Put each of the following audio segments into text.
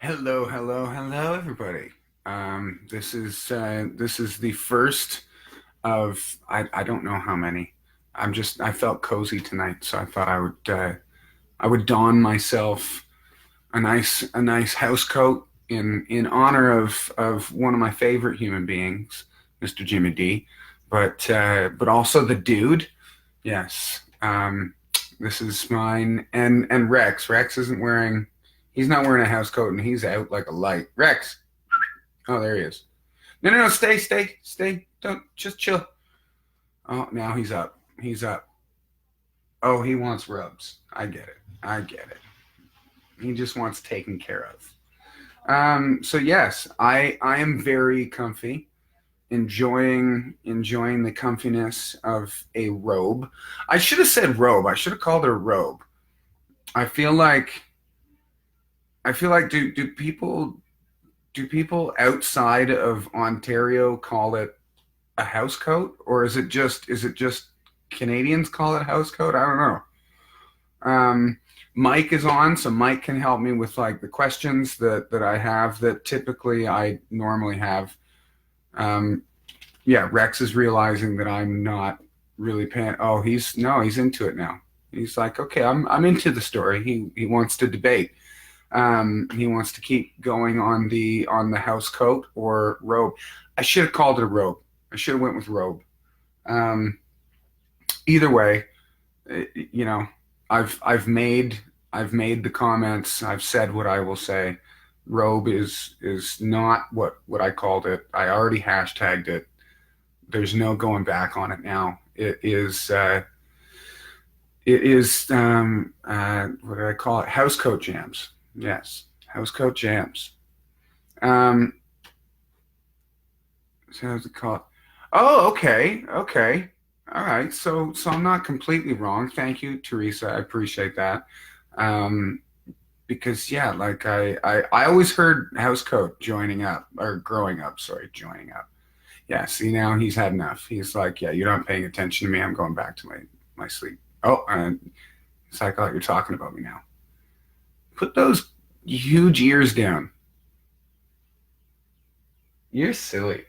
Hello, everybody. This is the first of I don't know how many. I felt cozy tonight, so I thought I would don myself a nice house coat in honor of one of my favorite human beings, Mr. Jimmy D, but also the dude. Yes. This is mine and Rex. Rex isn't wearing. He's not wearing a house coat and he's out like a light. Rex. Oh, there he is. No. Stay. Don't just chill. Oh, now he's up. He's up. Oh, he wants rubs. I get it. He just wants taken care of. So yes, I am very comfy, enjoying the comfiness of a robe. I should have said robe. I should have called it a robe. I feel like do people outside of Ontario call it a house coat, or is it just Canadians call it a house coat? I don't know. Mike is on, so Mike can help me with like the questions that I have that typically I normally have. Um, yeah, Rex is realizing that I'm not really paying. Oh, he's into it now. He's like, okay, I'm into the story. He wants to debate. He wants to keep going on the house coat or robe. I should have called it a robe. I should have went with robe. Um, Either way, you know, I've made the comments. I've said what I will say. Robe is not what I called it. I already hashtagged it. There's no going back on it now. It is what did I call it? House coat jams. Yes, house coat jams. Um, so how's it called? Oh, okay. All right. So I'm not completely wrong. Thank you, Teresa. I appreciate that. Um, because yeah, like I always heard house coat joining up or growing up. Sorry, joining up. Yeah. See, now he's had enough. He's like, yeah, you're not paying attention to me. I'm going back to my sleep. Oh, and it's like, oh, you're talking about me now. Put those huge ears down. You're silly.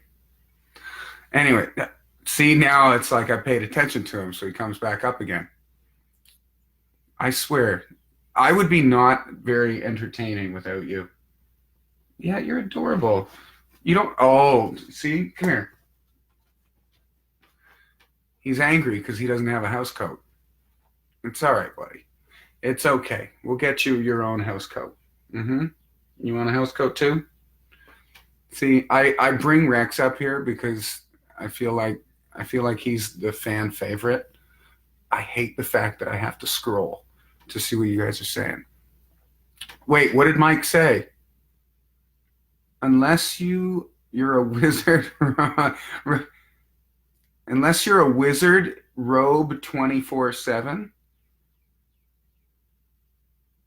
Anyway, see, now it's like I paid attention to him, so he comes back up again. I swear, I would be not very entertaining without you. Yeah, you're adorable. You don't, oh, see, come here. He's angry because he doesn't have a house coat. It's all right, buddy. It's okay. We'll get you your own house coat. Mm-hmm. You want a house coat too? See, I bring Rex up here because I feel like I feel like he's the fan favorite. I hate the fact that I have to scroll to see what you guys are saying. Wait, what did Mike say? Unless you're a wizard, unless you're a wizard, robe 24/7.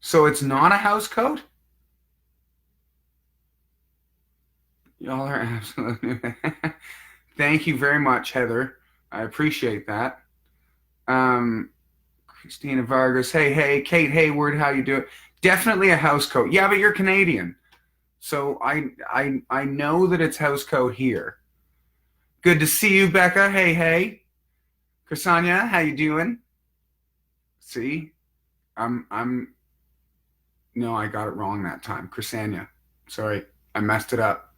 So it's not a house coat? Y'all are absolutely. Thank you very much, Heather. I appreciate that. Um, Christina Vargas. Hey, Kate Hayward, how you doing? Definitely a house coat. Yeah, but you're Canadian. So I know that it's house coat here. Good to see you, Becca. Hey. Chrisania, how you doing? See? I'm no, I got it wrong that time. Chrisania. Sorry. I messed it up.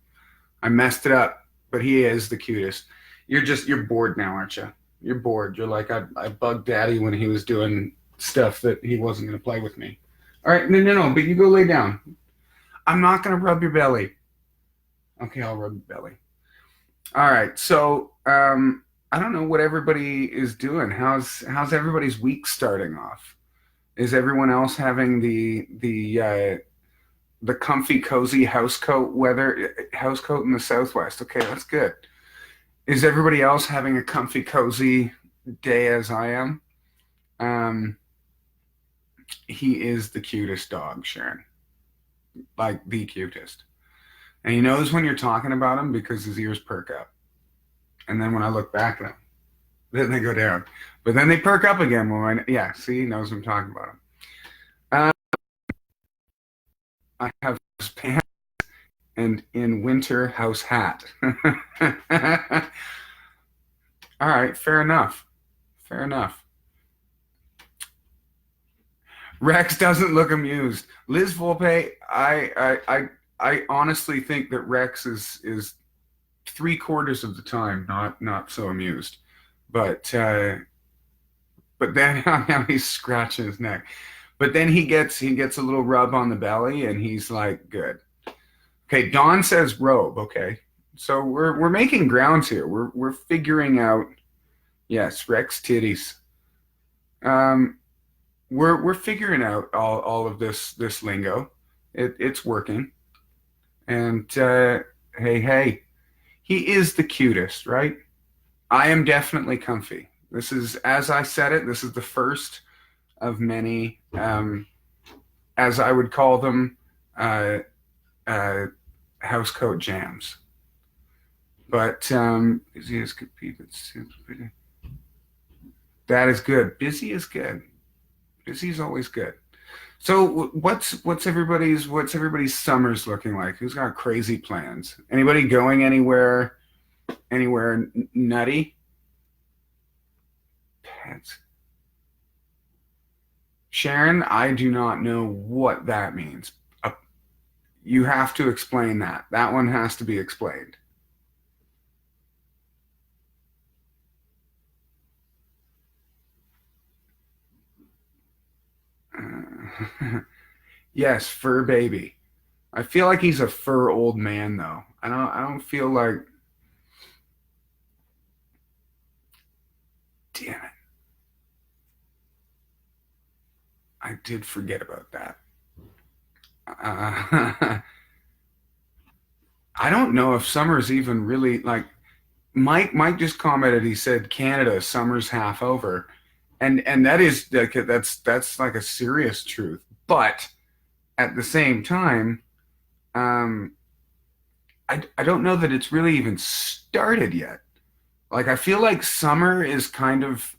I messed it up. But he is the cutest. You're bored now, aren't you? You're bored. You're like I bugged Daddy when he was doing stuff that he wasn't gonna play with me. All right, no, but you go lay down. I'm not gonna rub your belly. Okay, I'll rub your belly. All right, so I don't know what everybody is doing. How's everybody's week starting off? Is everyone else having the comfy, cozy house coat in the Southwest? Okay, that's good. Is everybody else having a comfy, cozy day as I am? Um, he is the cutest dog, Sharon. Like the cutest. And he knows when you're talking about him because his ears perk up. And then when I look back at him, then they go down. But then they perk up again yeah, see, he knows I'm talking about him. Uh, I have winter house hat. All right, fair enough. Fair enough. Rex doesn't look amused. Liz Volpe, I honestly think that Rex is three-quarters of the time not so amused. But but then now he's scratching his neck. But then he gets a little rub on the belly and he's like, good. Okay, Dawn says robe. Okay. So we're making grounds here. We're figuring out, yes, Rex titties. Um we're figuring out all of this lingo. It's working. And hey, he is the cutest, right? I am definitely comfy. This is, as I said it, this is the first of many, as I would call them, uh, uh, housecoat jams. But busy as could be, but that is good. Busy is good. Busy is always good. So what's everybody's summers looking like? Who's got crazy plans? Anybody going anywhere nutty? Pets. Sharon, I do not know what that means. You have to explain that. That one has to be explained. Yes, fur baby. I feel like he's a fur old man though. I don't feel like, damn it. I did forget about that. Uh, I don't know if summer's even really like Mike just commented. He said Canada summer's half over, and that is like that's like a serious truth. But at the same time, um, I don't know that it's really even started yet. Like I feel like summer is kind of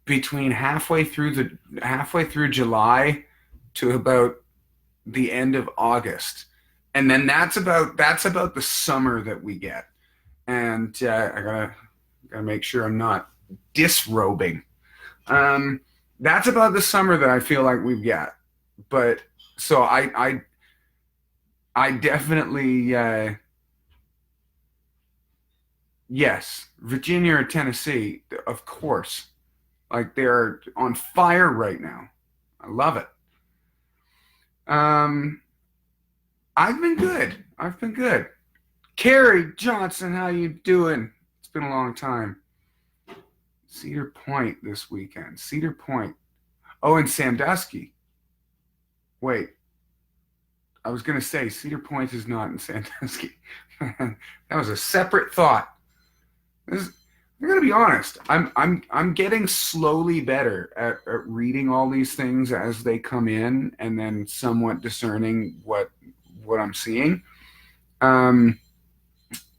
between halfway through July to about the end of August, and then that's about the summer that we get. And I gotta make sure I'm not disrobing. Um, that's about the summer that I feel like we've got. But so I definitely yes, Virginia or Tennessee, of course. Like they're on fire right now. I love it. Um, I've been good. I've been good. Carrie Johnson, how you doing? It's been a long time. Cedar Point this weekend. Cedar Point. Oh, and Sandusky. Wait, I was gonna say Cedar Point is not in Sandusky. That was a separate thought. This, I'm gonna be honest. I'm getting slowly better at reading all these things as they come in, and then somewhat discerning what I'm seeing. Um,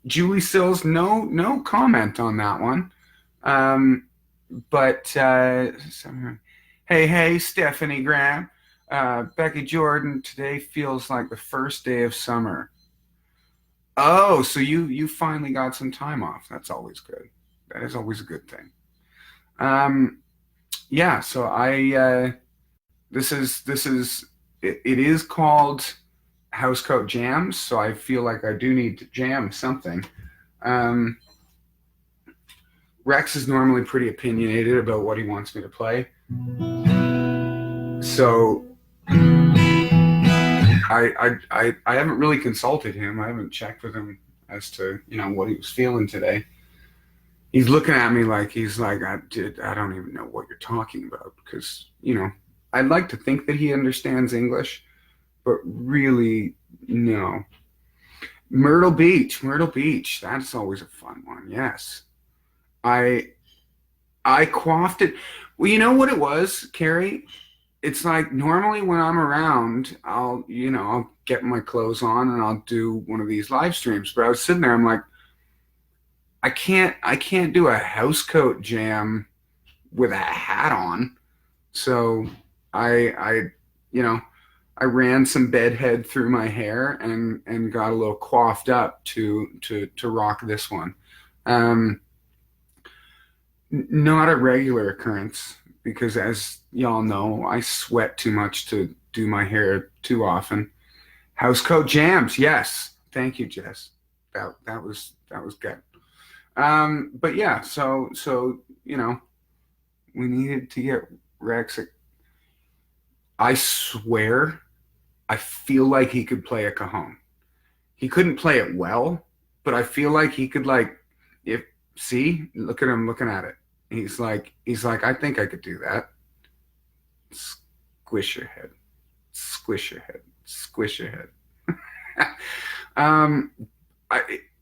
Julie Sills, no comment on that one. Um, but hey, Stephanie Graham, Becky Jordan. Today feels like the first day of summer. Oh, so you finally got some time off. That's always good. That is always a good thing. Um, yeah. So this is it is called Housecoat Jams. So I feel like I do need to jam something. Um, Rex is normally pretty opinionated about what he wants me to play. So I haven't really consulted him. I haven't checked with him as to what he was feeling today. He's looking at me like he's like I don't even know what you're talking about because I'd like to think that he understands English, but really no. Myrtle Beach. That's always a fun one. Yes, I I quaffed it. Well, you know what it was, Carrie? It's like normally when I'm around, I'll get my clothes on and I'll do one of these live streams. But I was sitting there, I'm like, I can't do a housecoat jam with a hat on. So I you know, I ran some bedhead through my hair and got a little coiffed up to rock this one. Um, Not a regular occurrence because, as y'all know, I sweat too much to do my hair too often. Housecoat jams, yes. Thank you, Jess. That was good. But yeah, so we needed to get Rex. I swear, I feel like he could play a cajon. He couldn't play it well, but I feel like he could like if see, look at him looking at it. He's like, I think I could do that. Squish your head. Squish your head. Squish your head. um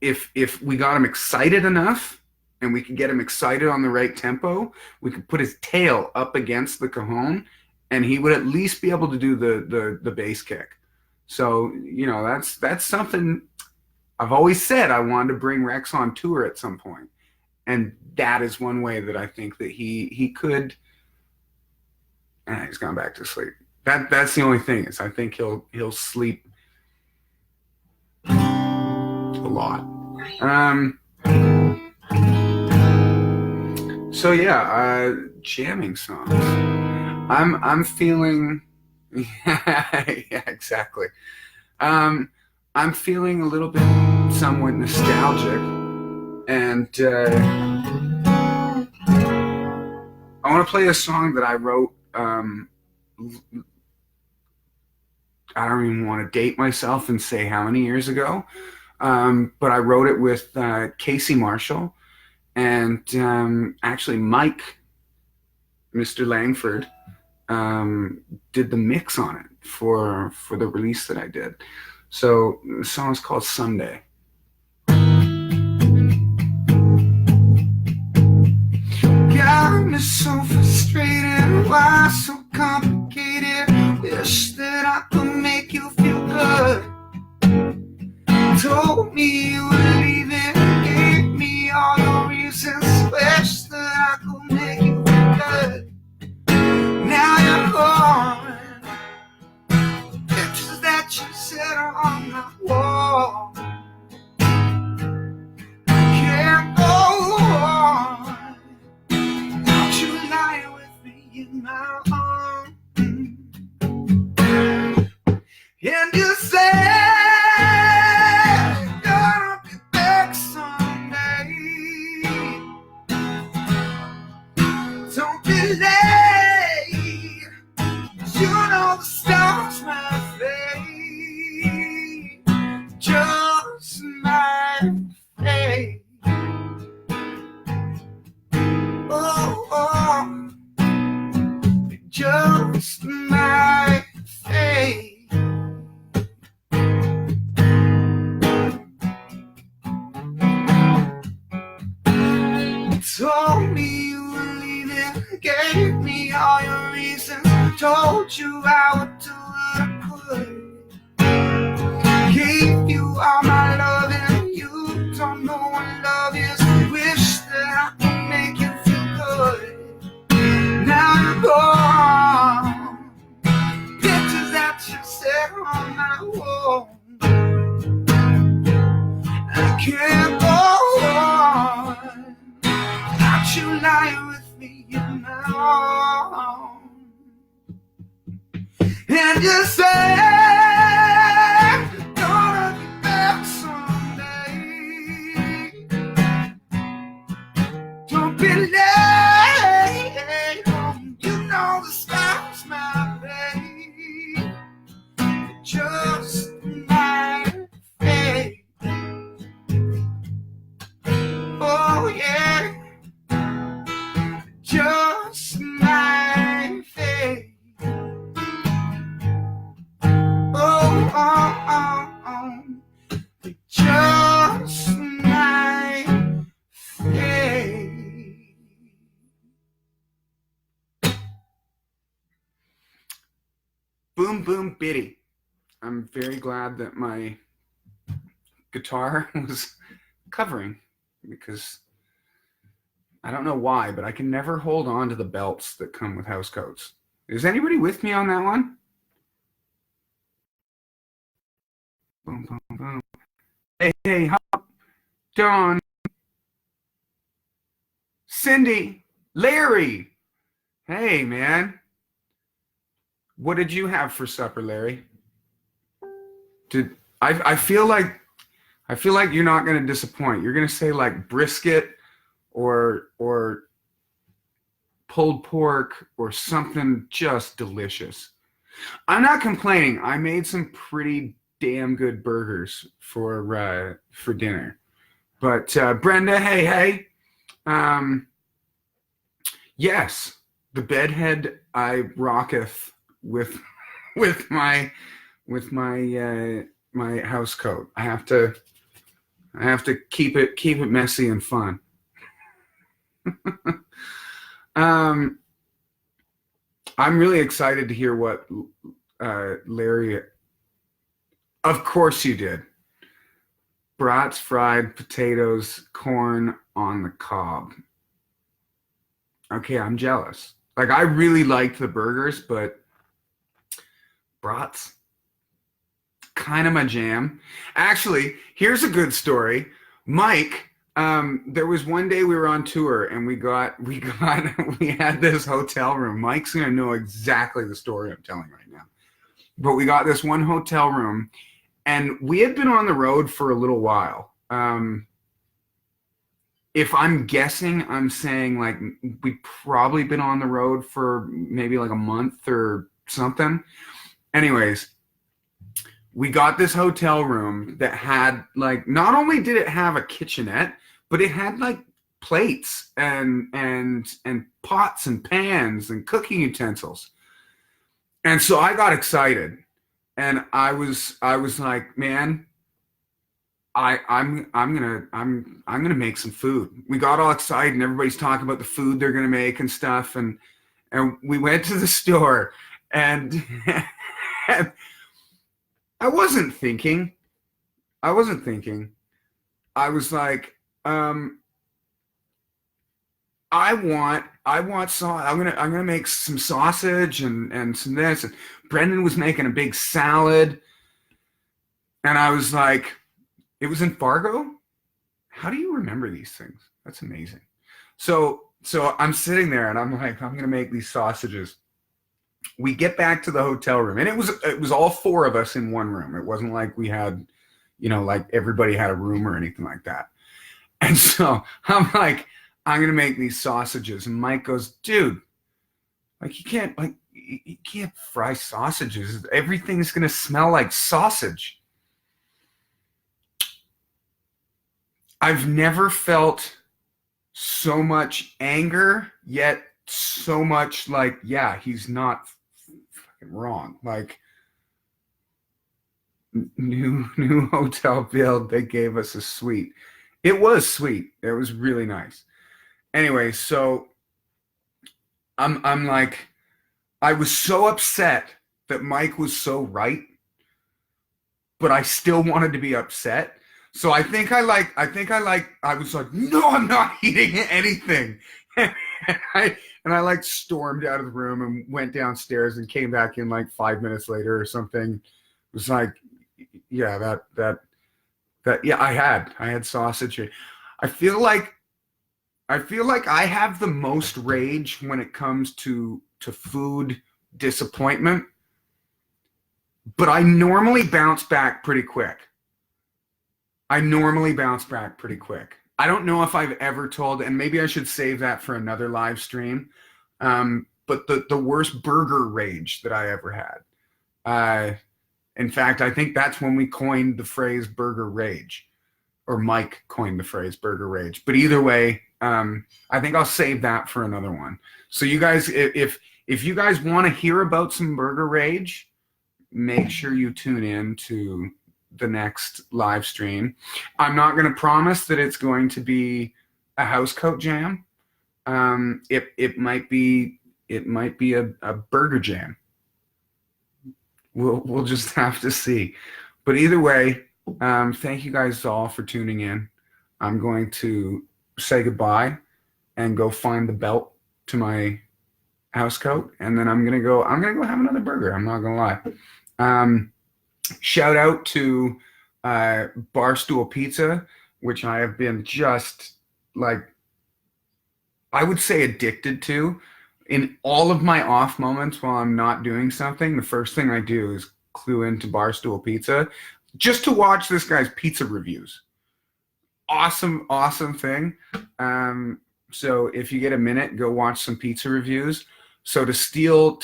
if we got him excited enough and we could get him excited on the right tempo, we could put his tail up against the cajon and he would at least be able to do the bass kick. So, that's something I've always said I wanted to bring Rex on tour at some point. And that is one way that I think that he could. He's gone back to sleep. That's the only thing is I think he'll sleep a lot. So yeah, jamming songs. I'm feeling. Yeah, exactly. I'm feeling a little bit somewhat nostalgic, and I want to play a song that I wrote. I don't even want to date myself and say how many years ago, but I wrote it with Casey Marshall and actually Mike, Mr. Langford, did the mix on it for the release that I did. So the song is called Sunday. Got me so frustrated, why so complicated? Wish that I could make you feel good. Told me you were leaving, gave me all your reasons. Wish that I could make you feel good. Now you're gone. Pictures that you set on my wall. Can't go on. Don't you lie with me in my arms. And you say you're gonna be back someday. Don't be late. You know the stars might fade. Just might fade. Oh, just might fade. Told me you were leaving, gave me all your reasons. Told you I would do what I could. Gave you all my love and you don't know what love is. Wish that I could make you feel good. Now you're gone. Pictures that you set on my wall. I can't go on. Don't you lie with me in my arms. And you say you're gonna be back someday. Don't be late. You know the stars might fade. Just might fade. Oh yeah. Just might fade. They just might fade. Boom, boom, bitty. I'm very glad that my guitar was covering because I don't know why, but I can never hold on to the belts that come with housecoats. Is anybody with me on that one? Boom, boom, boom. Hey, hey, Dawn, Cindy, Larry. Hey, man. What did you have for supper, Larry? Did I feel like you're not going to disappoint. You're going to say like brisket or pulled pork or something just delicious. I'm not complaining. I made some pretty damn good burgers for dinner. But Brenda, hey, hey. Um, yes, the bedhead I rocketh with with my my house coat. I have to keep it messy and fun. um, I'm really excited to hear what Larry. Of course you did. Brats, fried potatoes, corn on the cob. Okay, I'm jealous. Like I really liked the burgers, but brats, kind of my jam. Actually, here's a good story. Mike, there was one day we were on tour and we had this hotel room. Mike's gonna know exactly the story I'm telling right now. But we got this one hotel room and we had been on the road for a little while. If I'm guessing, I'm saying like we've probably been on the road for maybe like a month or something. Anyways, we got this hotel room that had like not only did it have a kitchenette, but it had like plates and pots and pans and cooking utensils. And so I got excited and I was like, man, I'm gonna make some food. We got all excited and everybody's talking about the food they're gonna make and stuff and we went to the store and, and I wasn't thinking. I wasn't thinking. I was like, I want I'm gonna make some sausage and some this. And Brendan was making a big salad, and I was like, it was in Fargo. How do you remember these things? That's amazing. So I'm sitting there and I'm like, I'm gonna make these sausages. We get back to the hotel room and it was all four of us in one room. It wasn't like we had, like everybody had a room or anything like that. And so I'm like, I'm gonna make these sausages. And Mike goes, dude, like you can't fry sausages. Everything's gonna smell like sausage. I've never felt so much anger, yet so much like, yeah, he's not fucking wrong. Like new hotel bill, they gave us a suite. It was sweet. It was really nice. Anyway, so I'm like, I was so upset that Mike was so right, but I still wanted to be upset. So I was like, no, I'm not eating anything. And I like stormed out of the room and went downstairs and came back in like 5 minutes later or something. It was like, yeah, yeah, I had sausage. I feel like I have the most rage when it comes to food disappointment, but I normally bounce back pretty quick. I normally bounce back pretty quick. I don't know if I've ever told, and maybe I should save that for another live stream. But the worst burger rage that I ever had. In fact, I think that's when we coined the phrase burger rage, or Mike coined the phrase burger rage. But either way, I think I'll save that for another one. So you guys, if you guys want to hear about some burger rage, make sure you tune in to the next live stream. I'm not going to promise that it's going to be a housecoat jam. It might be a burger jam. We'll just have to see. But either way, thank you guys all for tuning in. I'm going to say goodbye and go find the belt to my housecoat, and then I'm gonna go have another burger. I'm not gonna lie. Shout out to Barstool Pizza, which I have been just like, I would say addicted to. In all of my off moments while I'm not doing something, the first thing I do is clue into Barstool Pizza just to watch this guy's pizza reviews. Awesome, awesome thing. Um, so if you get a minute, go watch some pizza reviews. So to steal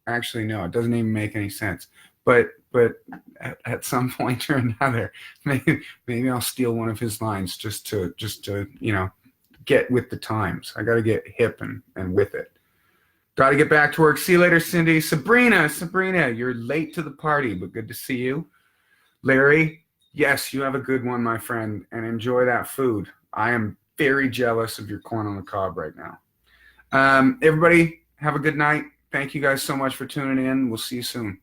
actually no, it doesn't even make any sense. But at some point or another, maybe I'll steal one of his lines just to get with the times. I got to get hip and with it. Got to get back to work. See you later, Cindy. Sabrina, you're late to the party, but good to see you. Larry, yes, you have a good one, my friend, and enjoy that food. I am very jealous of your corn on the cob right now. Everybody, have a good night. Thank you guys so much for tuning in. We'll see you soon.